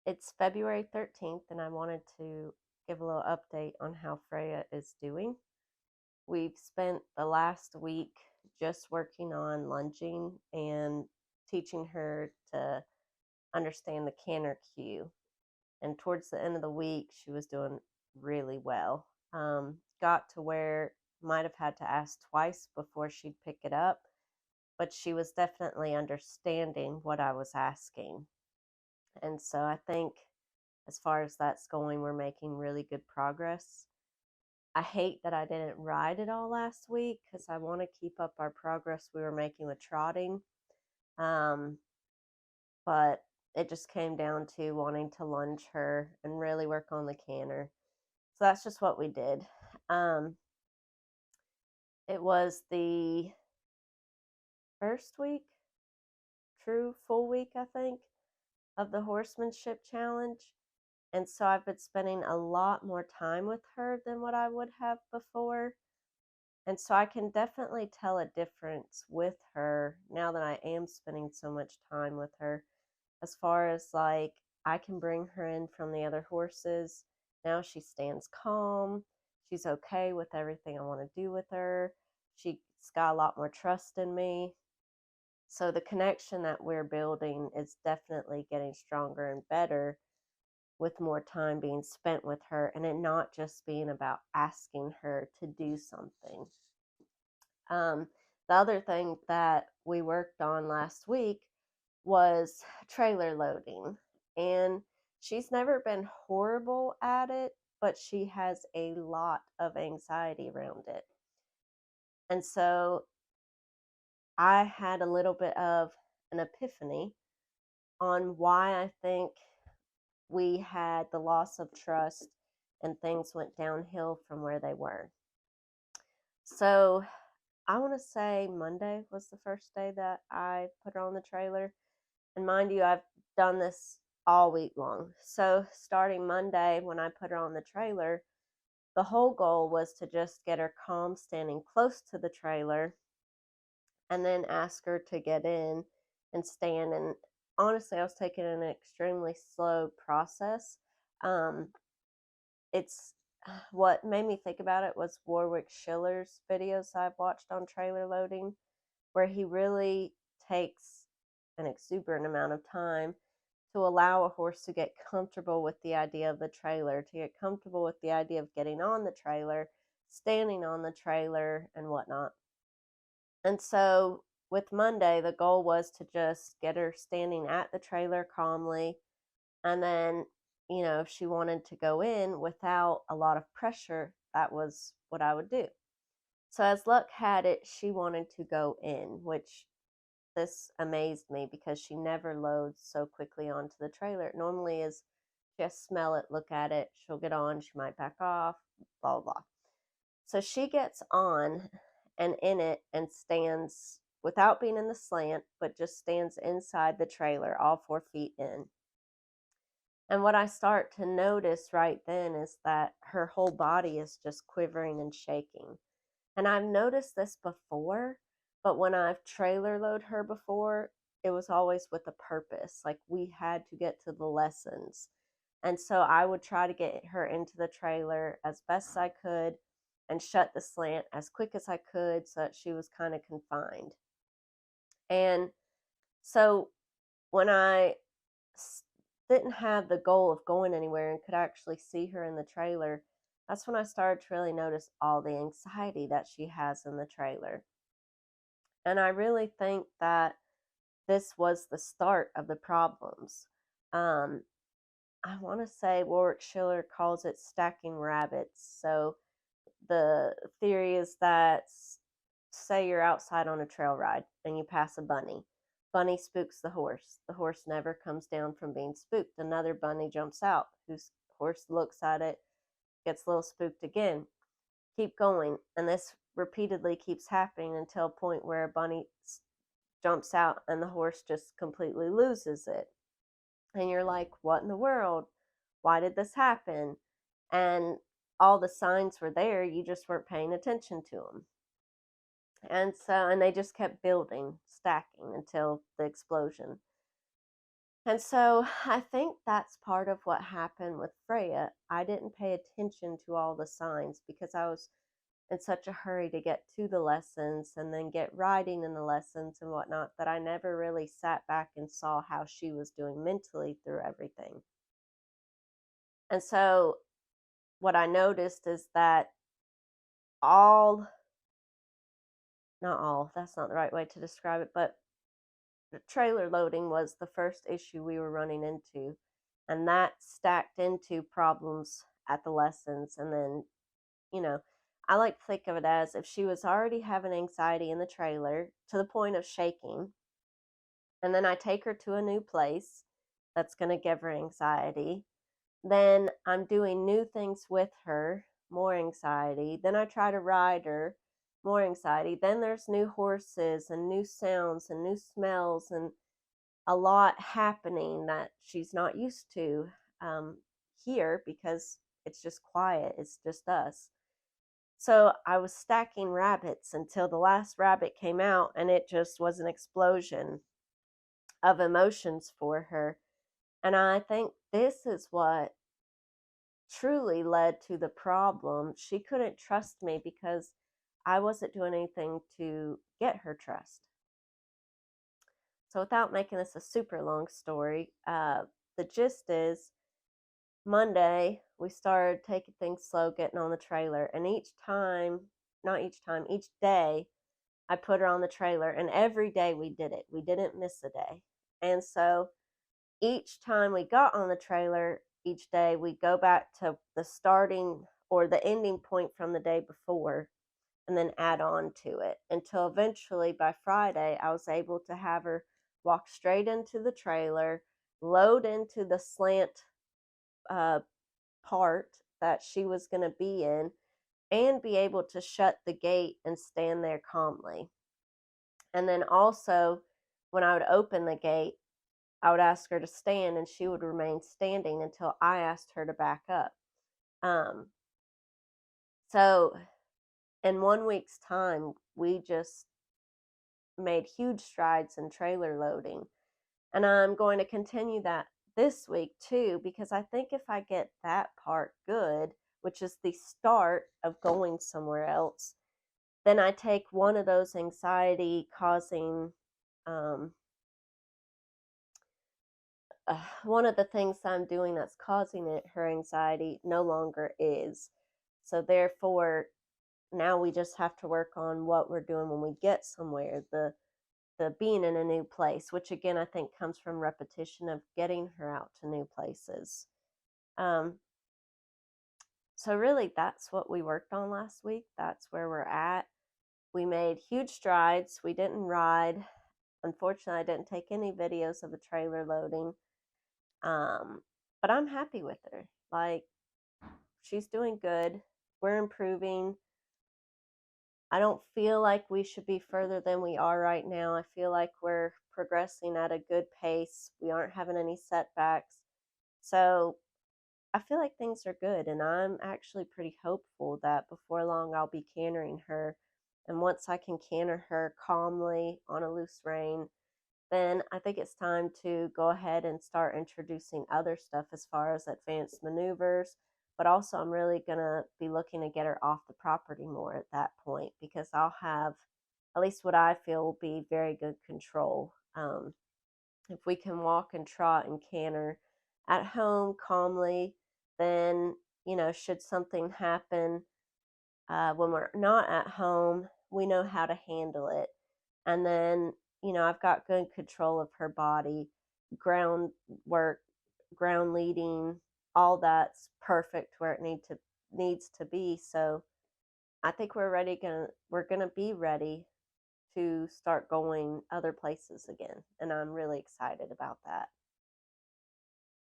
It's February 13th, and I wanted to give a little update on how Freya is doing. We've spent the last week just working on lunging and teaching her to understand the canter cue. And towards the end of the week, she was doing really well. Got to where might have had to ask twice before she'd pick it up, but she was definitely understanding what I was asking. And so I think as far as that's going, we're making really good progress. I hate that I didn't ride it all last week because I want to keep up our progress we were making with trotting. Um, but it just came down to wanting to lunge her and really work on the canter. So that's just what we did. Um, it was the first week, true full week, I think, of the horsemanship challenge. And so I've been spending a lot more time with her than what I would have before. And so I can definitely tell a difference with her now that I am spending so much time with her. As far as like, I can bring her in from the other horses. Now she stands calm. She's okay with everything I want to do with her. She's got a lot more trust in me. So the connection that we're building is definitely getting stronger and better with more time being spent with her and it not just being about asking her to do something. Um, the other thing that we worked on last week was trailer loading. And she's never been horrible at it, but she has a lot of anxiety around it. And so I had a little bit of an epiphany on why I think we had the loss of trust and things went downhill from where they were. So I want to say Monday was the first day that I put her on the trailer. And mind you, I've done this all week long. So starting Monday, when I put her on the trailer, the whole goal was to just get her calm standing close to the trailer and then ask her to get in and stand. And honestly, I was taking an extremely slow process. Um, it's what made me think about it was Warwick Schiller's videos I've watched on trailer loading, where he really takes an exuberant amount of time to allow a horse to get comfortable with the idea of the trailer, to get comfortable with the idea of getting on the trailer, standing on the trailer, and whatnot. And so with Monday, the goal was to just get her standing at the trailer calmly. And then, if she wanted to go in without a lot of pressure, that was what I would do. So as luck had it, she wanted to go in, which this amazed me because she never loads so quickly onto the trailer. It normally is just smell it, look at it, she'll get on, she might back off, blah, blah, blah. So she gets on and in it and stands without being in the slant, but just stands inside the trailer, all 4 feet in. And what I start to notice right then is that her whole body is just quivering and shaking. And I've noticed this before, but when I've trailer load her before, it was always with a purpose. Like we had to get to the lessons. And so I would try to get her into the trailer as best as I could and shut the slant as quick as I could so that she was kind of confined. And so when I didn't have the goal of going anywhere and could actually see her in the trailer, that's when I started to really notice all the anxiety that she has in the trailer. And I really think that this was the start of the problems. Um, I want to say Warwick Schiller calls it stacking rabbits. So the theory is that, say you're outside on a trail ride and you pass a bunny. Bunny spooks the horse. The horse never comes down from being spooked. Another bunny jumps out, whose horse looks at it, gets a little spooked again. Keep going. And this repeatedly keeps happening until a point where a bunny jumps out and the horse just completely loses it. And you're like, what in the world? Why did this happen? And all the signs were there, you just weren't paying attention to them. And they just kept building, stacking until the explosion. And so I think that's part of what happened with Freya. I didn't pay attention to all the signs because I was in such a hurry to get to the lessons and then get writing in the lessons and whatnot that I never really sat back and saw how she was doing mentally through everything. And so what I noticed is that all, not all, that's not the right way to describe it, but the trailer loading was the first issue we were running into. And that stacked into problems at the lessons. And then, you know, I like to think of it as if she was already having anxiety in the trailer to the point of shaking, and then I take her to a new place that's going to give her anxiety. Then I'm doing new things with her, more anxiety. Then I try to ride her, more anxiety. Then there's new horses and new sounds and new smells and a lot happening that she's not used to um, here because it's just quiet, it's just us. So I was stacking rabbits until the last rabbit came out, and it just was an explosion of emotions for her. And I think this is what truly led to the problem. She couldn't trust me because I wasn't doing anything to get her trust. So, without making this a super long story, the gist is Monday, we started taking things slow, getting on the trailer. And each time, not each time, each day, I put her on the trailer. And every day we did it. We didn't miss a day. And so each time we got on the trailer, each day we go back to the starting or the ending point from the day before and then add on to it until eventually by Friday I was able to have her walk straight into the trailer, load into the slant uh, part that she was going to be in, and be able to shut the gate and stand there calmly. And then also, when I would open the gate, I would ask her to stand and she would remain standing until I asked her to back up. Um, so, in 1 week's time, we just made huge strides in trailer loading. And I'm going to continue that this week too, because I think if I get that part good, which is the start of going somewhere else, then I take one of those anxiety causing um, one of the things I'm doing that's causing it, her anxiety, no longer is. So therefore, now we just have to work on what we're doing when we get somewhere. The being in a new place, which again I think comes from repetition of getting her out to new places. Um, so really, that's what we worked on last week. That's where we're at. We made huge strides. We didn't ride. Unfortunately, I didn't take any videos of the trailer loading. Um, but I'm happy with her. Like, she's doing good. We're improving. I don't feel like we should be further than we are right now. I feel like we're progressing at a good pace. We aren't having any setbacks. So I feel like things are good. And I'm actually pretty hopeful that before long I'll be cantering her. And once I can canter her calmly on a loose rein, then I think it's time to go ahead and start introducing other stuff as far as advanced maneuvers. But also, I'm really going to be looking to get her off the property more at that point because I'll have at least what I feel will be very good control. If we can walk and trot and canter at home calmly, then, should something happen when we're not at home, we know how to handle it. And then, I've got good control of her body, ground work, ground leading, all that's perfect where it needs to be. So I think we're gonna be ready to start going other places again. And I'm really excited about that.